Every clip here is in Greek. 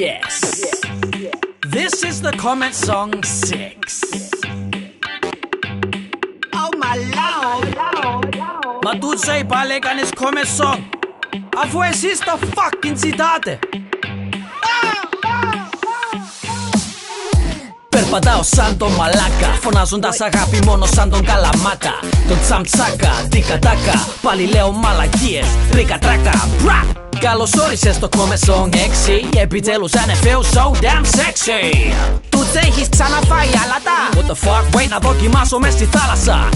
Yes. This is the comment song 6. Oh my lord. Μα τούτσα πάλι έκανες comment song, αφού εσείς το fucking ζητάτε. Περπατάω σαν τον μαλάκα, φωνάζοντας αγάπη μόνο σαν τον Καλαμάτα. Τον τσαμτσάκα, τικατάκα, πάλι λέω μαλακίες, ρίκα τράκα, μπρα. Καλώς όρισες στο comment song 6. Επιτέλους and it feels so damn sexy. Τούτσε έχεις ξαναφάει αλάτα. What the fuck, wait να δοκιμάσω μες στη θάλασσα.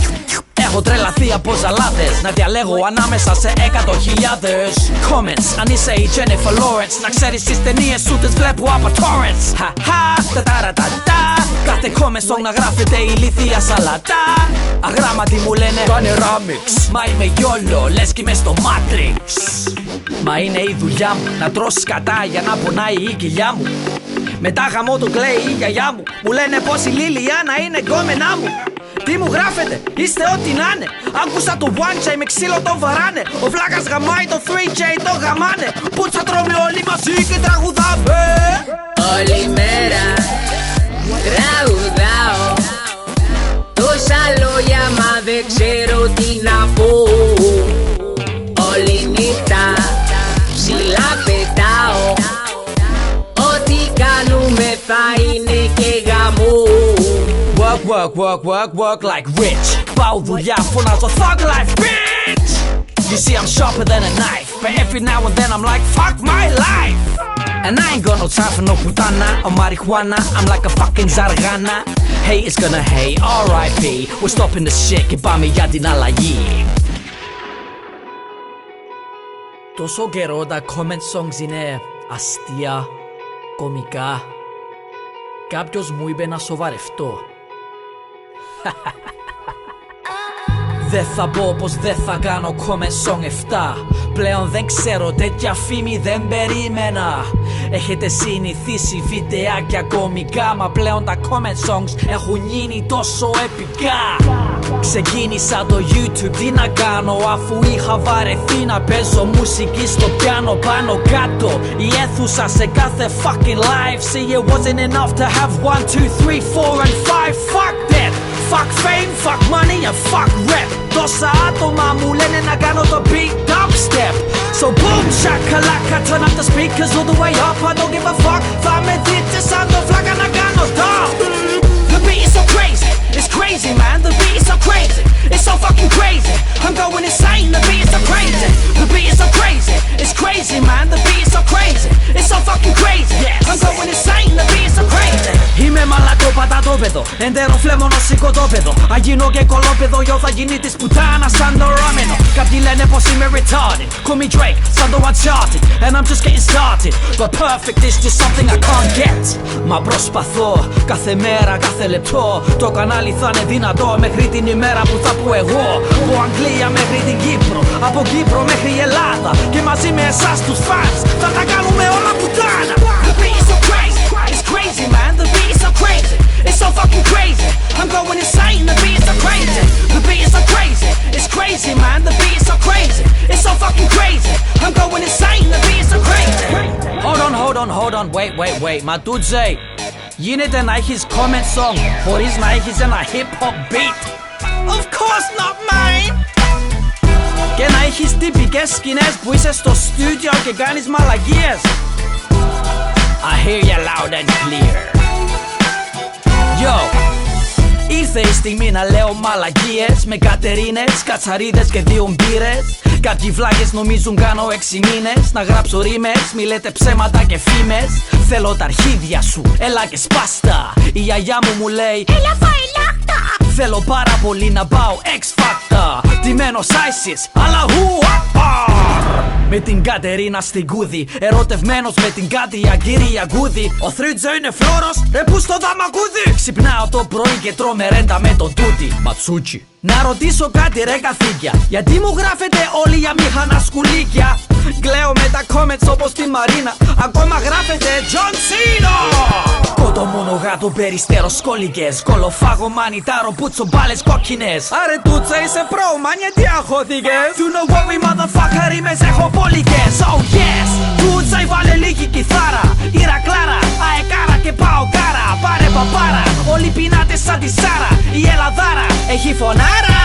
Έχω τρελαθεί από ζαλάδες, να διαλέγω ανάμεσα σε 100.000 comments. Αν είσαι η Jennifer Lawrence, να ξέρεις τις ταινίες σου τις βλέπω από torrents. Χαχα, ταταρατατά. Κάθε comment song να γράφεται ηλίθια σαλατά. Αγράμματοι μου λένε κάνε ράμιξ. Μα είμαι γιόλο, λες κι είμαι στο Matrix. Μα είναι η δουλειά μου, να τρως σκατά για να πονάει η κοιλιά μου. Μετά χαμό του κλαίει η γιαγιά μου. Μου λένε πως η Λίλιάνα είναι γκόμενά μου. Τι μου γράφετε, είστε ό,τι να είναι. Άκουσα το 1J με ξύλο το βαράνε. Ο βλάκας γαμάει το 3J το γαμάνε. Πουτσα τρώμε όλοι μαζί και τραγουδάμε. Όλη μέρα τραγουδάω. Τόσα λόγια μα δεν ξέρω τι να πω. Όλη νύχτα ψηλά πετάω. Ό,τι κάνουμε θα είναι και γαμό. Work, work, work, work, work like rich. Πάω δουλειά, φωνάζω thug life, bitch. You see I'm sharper than a knife, but every now and then I'm like fuck my life. And I ain't got no time for no putana or marijuana. I'm like a fucking zargana. Hate is gonna hate, R.I.P. We're stopping the shit και πάμε για την αλλαγή. Τόσο καιρό τα comment songs είναι αστεία, κωμικά. Κάποιος μου είπε να σοβαρευτώ. Δεν θα πω πως δεν θα κάνω comment song 7. Πλέον δεν ξέρω, τέτοια φήμη δεν περίμενα. Έχετε συνηθίσει βιντεάκια κωμικά, μα πλέον τα comment songs έχουν γίνει τόσο επικά. Ξεκίνησα το YouTube, τι να κάνω, αφού είχα βαρεθεί να παίζω μουσική στο πιάνο πάνω κάτω. Η αίθουσα σε κάθε fucking live. See it wasn't enough to have 1, 2, 3, 4 and 5. Fuck that. Fuck fame, fuck money and fuck rap. Τόσα άτομα μου λένε να κάνω το beat dubstep. So boom, shakalaka, turn up the speakers all the way up. I don't give a fuck, θα με δείτε σαν το φλάκα να κάνω dub. The beat is so crazy, it's crazy man. The beat is so crazy, it's so fucking crazy. I'm going insane, the beat is so crazy. The beat is so crazy, it's crazy man. The beat is so crazy, it's so fucking crazy. I'm going insane, the beat is so crazy. Είμαι μαλακό πατατόπεδο, εντερό φλέμονο σηκωτόπεδο. Αν γίνω και κολόπεδο, γιο θα γίνει της πουτάνα σαν το ράμενο. Κάποιοι λένε πως είμαι retarded, call me Drake, σαν το Uncharted. And I'm just getting started, but perfect is just something I can't get. Μα προσπαθώ, κάθε μέρα, κάθε λεπτό. Το κανάλι θα είναι δυνατό μέχρι την ημέρα που θα πω εγώ. Από Αγγλία μέχρι την Κύπρο, από Κύπρο μέχρι η Ελλάδα. Και μαζί με εσάς τους fans, θα τα κάνουμε όλα πουτάνα. The beat is so crazy, it's crazy man. The beat is so crazy, it's so fucking crazy. I'm going insane, the beat is so crazy. The beat is so crazy, it's crazy man. The beat is so crazy, it's so fucking crazy. I'm going insane, the beat is so crazy. Hold on, wait. Μα τούτζε, γίνεται να έχεις comment song χωρίς να έχεις ένα hip hop beat? Of course not, man. Και να έχεις τυπικές σκηνές που είσαι στο στούντιο και κάνεις μαλακίες. I hear you loud and clear. Yo, ήρθε η στιγμή να λέω μαλακίες με κατερίνες, κατσαρίδες και 2 μπύρες. Κάποιοι βλάκες νομίζουν κάνω 6 μήνες να γράψω ρήμες, μη λέτε ψέματα και φήμες. Θέλω τα αρχίδια σου, έλα και σπάστα. Η γιαγιά μου λέει έλα φάει λάκτα. Θέλω πάρα πολύ να πάω X Factor. Τιμένος ISIS, αλλά με την Κατερίνα στην κούδη, ερωτευμένος με την Κάτια κυρία Γκούδη. Ο 3J είναι φλόρος, ρε που στο δαμακούδι. Ξυπνάω το πρωί και τρώω μερέντα με τον τούτι Ματσούτσι. Να ρωτήσω κάτι ρε καθήκια, γιατί μου γράφετε όλοι για μηχανά σκουλίκια? Κλαίω με τα comments όπως τη Μαρίνα, ακόμα γράφετε John Cena. Κότο μόνο γάτο περιστέρω σκόλικες, κολοφάγο μανιτάρο πούτσο μπάλες κόκκινες. Άρε τούτσα είσαι προ, μάνια τι αγχώθηκες? Do not worry motherfucker, ρήμες έχω πόλικες. Oh yes, τούτσα βάλε λίγη κιθάρα. Ηρακλά Όλοι πεινάτε σαν τη Σάρα. Η Ελλαδάρα έχει φωνάρα.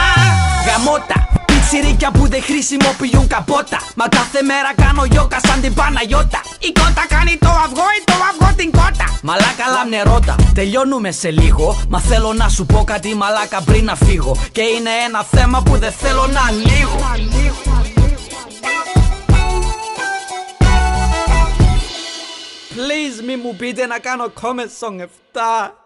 Γαμώτα, πιτσιρίκια που δεν χρησιμοποιούν καπότα. Μα κάθε μέρα κάνω γιόκα σαν την Παναγιώτα. Η κότα κάνει το αυγό ή το αυγό την κότα. Μαλάκα λαμνερώτα, τελειώνουμε σε λίγο. Μα θέλω να σου πω κάτι μαλάκα πριν να φύγω. Και είναι ένα θέμα που δεν θέλω να ανοίγω. Please μη μου πείτε να κάνω comment song 7.